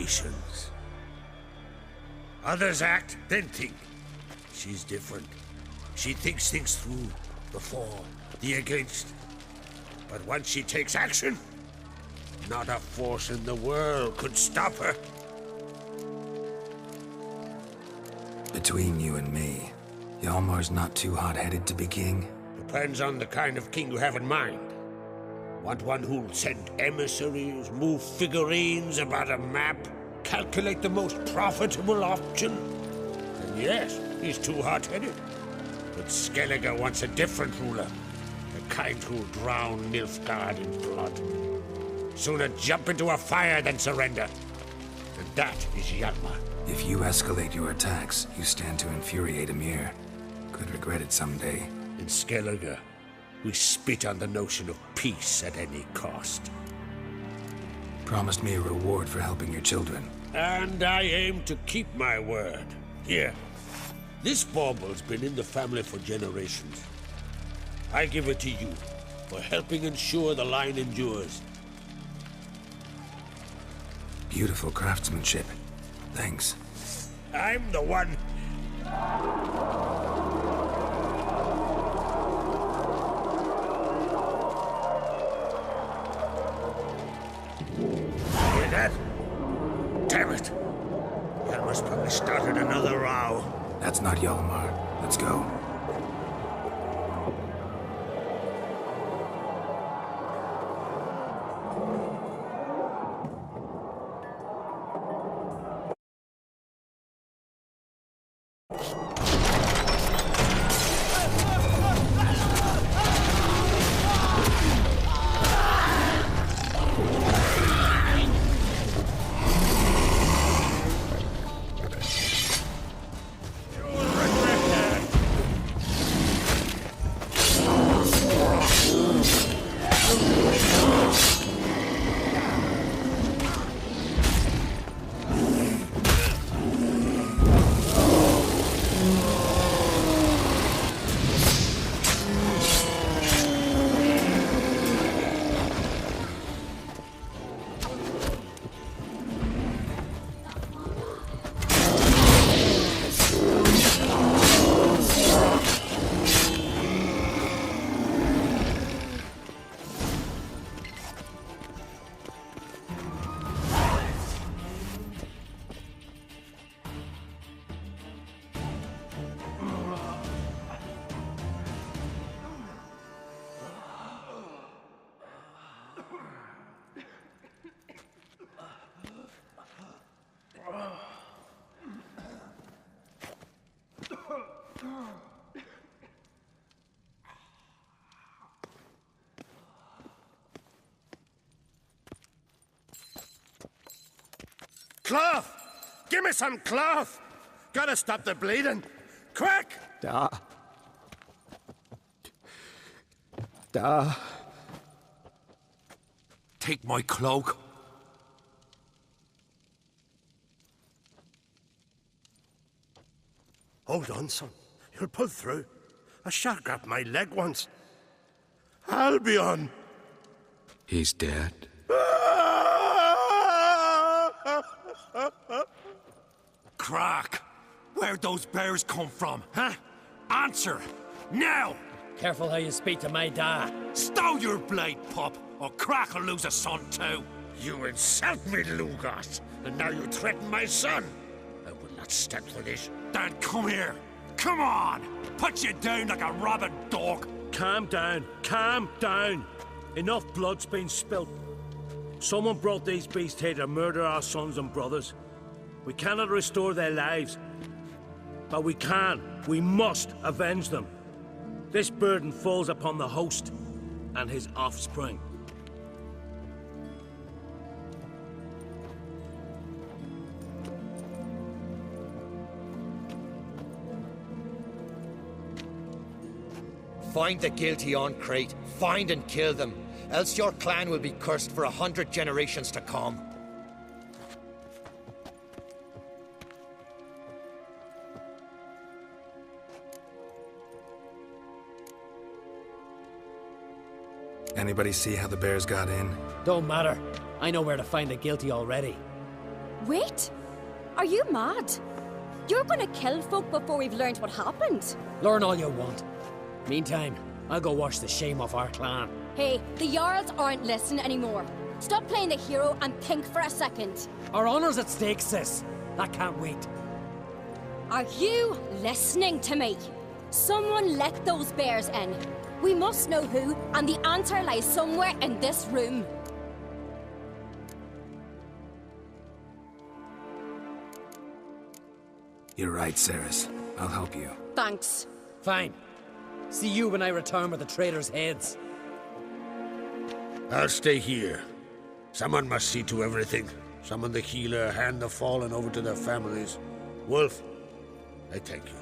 patience. Others act, then think. She's different. She thinks things through, the for, the against. But once she takes action, not a force in the world could stop her. Between you and me, Hjalmar's not too hot-headed to be king? Depends on the kind of king you have in mind. Want one who'll send emissaries, move figurines about a map, calculate the most profitable option? Then yes, he's too hot-headed. But Skellige wants a different ruler. The kind who'll drown Nilfgaard in blood. Sooner jump into a fire than surrender. And that is Hjalmar. If you escalate your attacks, you stand to infuriate Emir. Could regret it someday. In Skellige, we spit on the notion of peace at any cost. Promised me a reward for helping your children. And I aim to keep my word. Here, this bauble's been in the family for generations. I give it to you for helping ensure the line endures. Beautiful craftsmanship. Thanks. I'm the one. Hear that? Damn it. Hjalmar's probably started another row. That's not Hjalmar. Let's go. Cloth! Give me some cloth! Gotta stop the bleeding. Quick! Da. Take my cloak. Hold on, son. You'll pull through. A shark grabbed my leg once. Albion! He's dead. Crack! Where'd those bears come from, huh? Answer! Now! Careful how you speak to my dad. Stow your blade, pup, or Crack will lose a son too. You insult me, Lugos, and now you threaten my son. I will not stand for this. Dan, come here. Come on! Put you down like a rabid dog. Calm down. Calm down. Enough blood's been spilt. Someone brought these beasts here to murder our sons and brothers. We cannot restore their lives. But we can. We must avenge them. This burden falls upon the host and his offspring. Find the guilty on Crate. Find and kill them. Else your clan will be cursed for 100 generations to come. Anybody see how the bears got in? Don't matter. I know where to find the guilty already. Wait! Are you mad? You're gonna kill folk before we've learned what happened. Learn all you want. Meantime, I'll go wash the shame off our clan. Hey, the Jarls aren't listening anymore. Stop playing the hero and think for a second. Our honor's at stake, sis. That can't wait. Are you listening to me? Someone let those bears in. We must know who, and the answer lies somewhere in this room. You're right, Ceres. I'll help you. Thanks. Fine. See you when I return with the traitors' heads. I'll stay here. Someone must see to everything. Summon the healer, hand the fallen over to their families. Wolf, I thank you.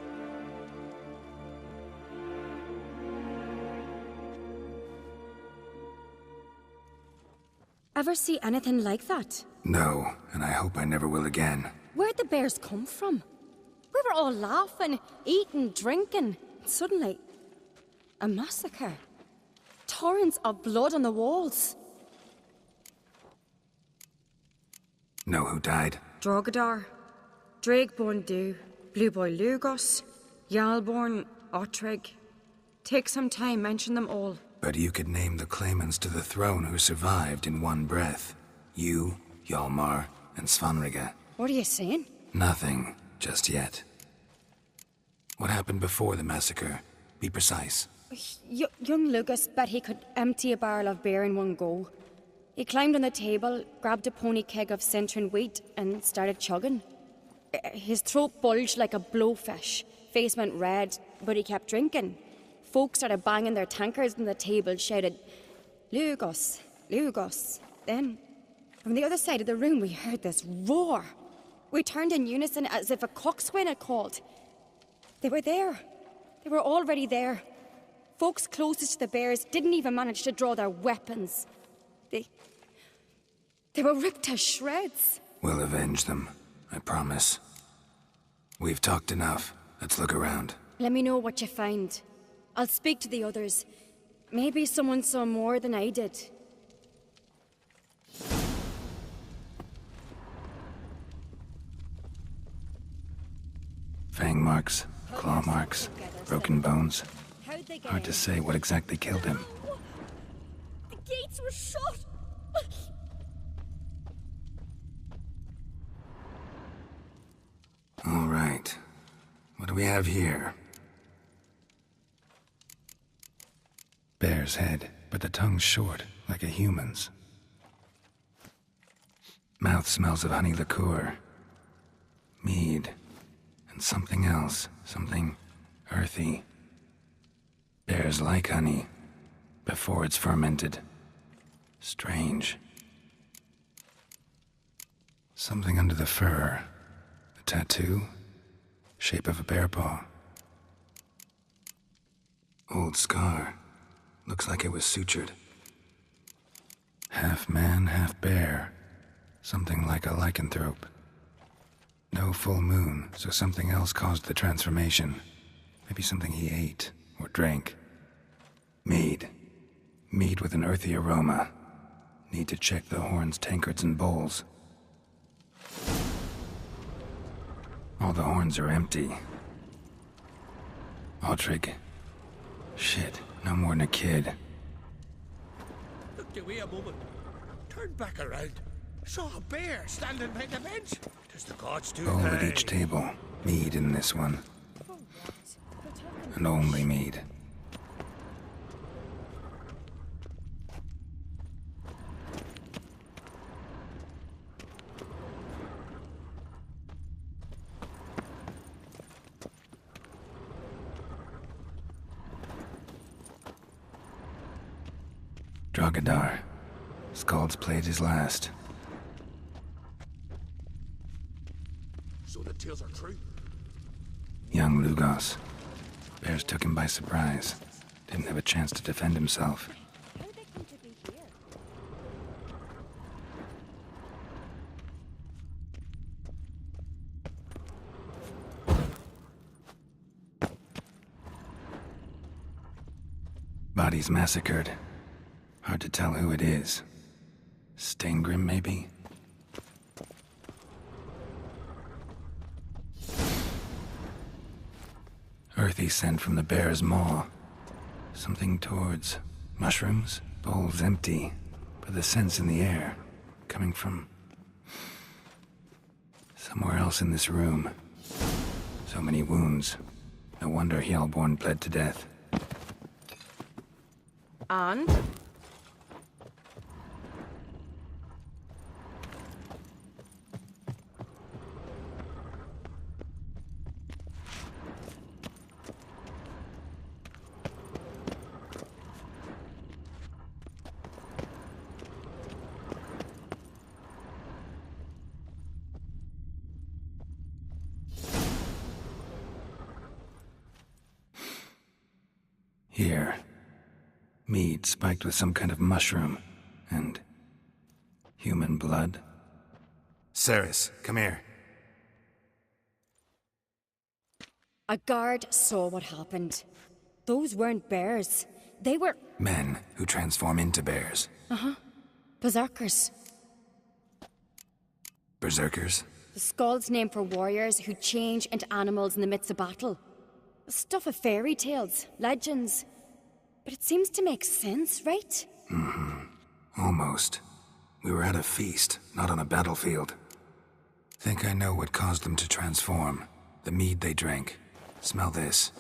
Ever see anything like that? No, and I hope I never will again. Where'd the bears come from? We were all laughing, eating, drinking. Suddenly, a massacre. Torrents of blood on the walls. Know who died? Drogadar, Drakeborn Du, Blue Boy Lugos, Yalborn, Ottrig. Take some time, mention them all. But you could name the claimants to the throne who survived in one breath. You, Hjalmar, and Svanrige. What are you saying? Nothing, just yet. What happened before the massacre? Be precise. Young Lucas bet he could empty a barrel of beer in one go. He climbed on the table, grabbed a pony keg of Cintron wheat, and started chugging. His throat bulged like a blowfish, face went red, but he kept drinking. Folks started banging their tankards on the table, shouted, "Lugos, Lugos." Then, from the other side of the room, we heard this roar. We turned in unison as if a coxswain had called. They were there. They were already there. Folks closest to the bears didn't even manage to draw their weapons. They were ripped to shreds. We'll avenge them, I promise. We've talked enough. Let's look around. Let me know what you find. I'll speak to the others. Maybe someone saw more than I did. Fang marks, claw marks, broken bones. How'd they get Hard to in? say what exactly killed him. The gates were shut! All right. What do we have here? Bear's head, but the tongue's short, like a human's. Mouth smells of honey liqueur. Mead. And something else. Something earthy. Bears like honey, before it's fermented. Strange. Something under the fur. A tattoo? Shape of a bear paw. Old scar. Looks like it was sutured. Half man, half bear. Something like a lycanthrope. No full moon, so something else caused the transformation. Maybe something he ate or drank. Mead. Mead with an earthy aroma. Need to check the horns, tankards, and bowls. All the horns are empty. Ottrig. Shit, no more than a kid. Look, wait a moment. Turned back around. Saw a bear standing by the bench. Does the gods do Bowl at that? each table. Mead in this one. And only mead. Drogadar. Skald's played his last. So the tales are true? Young Lugos. Bears took him by surprise. Didn't have a chance to defend himself. How did they come to be here? Bodies massacred. Hard to tell who it is. Steingrim, maybe? earthy scent from the bear's maw. Something towards mushrooms. Bowl's empty, but the scent's in the air. Coming from somewhere else in this room. So many wounds. No wonder Hjalborn bled to death. And? Here. Mead spiked with some kind of mushroom. And human blood. Ceres, come here. A guard saw what happened. Those weren't bears. They were... Men who transform into bears. berserkers. Berserkers? The Skald's name for warriors who change into animals in the midst of battle. Stuff of fairy tales, legends. But it seems to make sense, right? Almost. We were at a feast, not on a battlefield. Think I know what caused them to transform. The mead they drank. Smell this.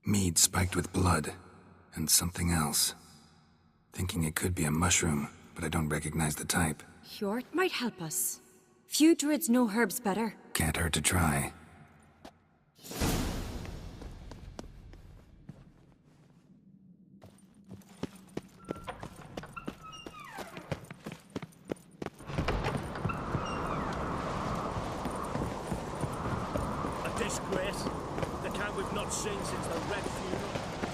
Mead spiked with blood. And something else. Thinking it could be a mushroom, but I don't recognize the type. Hjort might help us. Few druids know herbs better. Can't hurt to try. A disgrace. The camp we've not seen since the Red Funeral.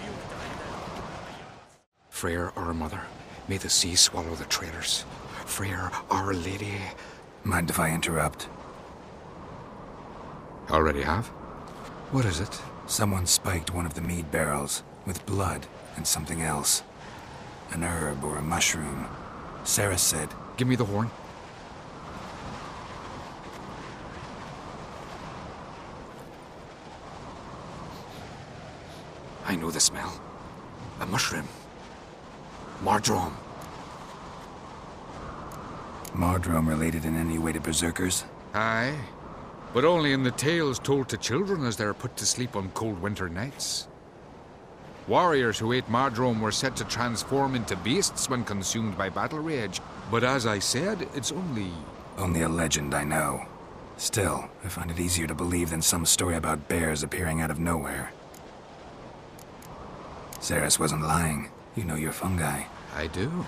You died now. Freyr, our mother, may the sea swallow the traitors. Freyr, our lady. Mind if I interrupt? Already have? What is it? Someone spiked one of the mead barrels with blood and something else. An herb or a mushroom. Sarah said... Give me the horn. I know the smell. A mushroom. Mardrome. Mardrome related in any way to berserkers? Aye, but only in the tales told to children as they're put to sleep on cold winter nights. Warriors who ate Mardrome were said to transform into beasts when consumed by battle rage. But as I said, it's only... Only a legend, I know. Still, I find it easier to believe than some story about bears appearing out of nowhere. Ceres wasn't lying. You know your fungi. I do.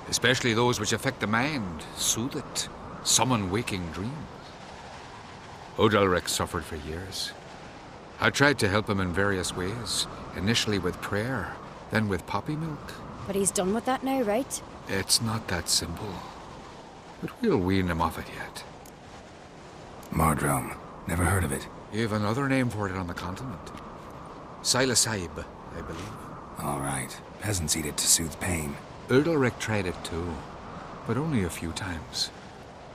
Especially those which affect the mind, soothe it, summon waking dreams. Odalric suffered for years. I tried to help him in various ways, initially with prayer, then with poppy milk. But he's done with that now, right? It's not that simple. But we'll wean him off it yet. Mardrome. Never heard of it. You have another name for it on the continent. Silasaib, I believe. All right. Peasants eat it to soothe pain. Udalric tried it too, but only a few times.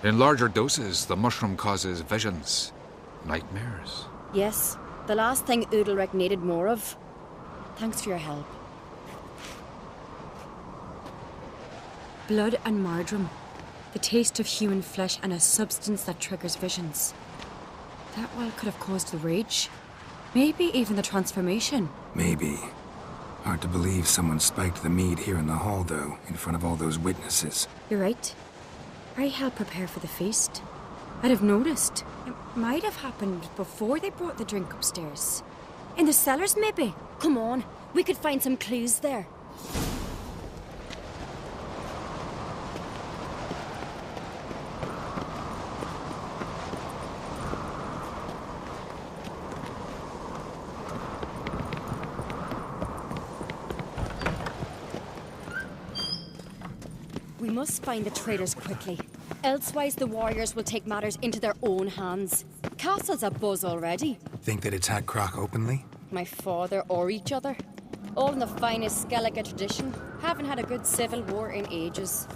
In larger doses, the mushroom causes visions, nightmares. Yes, the last thing Udalric needed more of. Thanks for your help. Blood and Mardrome. The taste of human flesh and a substance that triggers visions. That well could have caused the rage. Maybe even the transformation. Maybe. Hard to believe someone spiked the mead here in the hall, though, in front of all those witnesses. You're right. I helped prepare for the feast. I'd have noticed. It might have happened before they brought the drink upstairs. In the cellars, maybe. Come on, we could find some clues there. We must find the traitors quickly. Elsewise, the warriors will take matters into their own hands. Castle's abuzz already. Think they'd attack Croc openly? My father or each other. All in the finest Skellige tradition. Haven't had a good civil war in ages.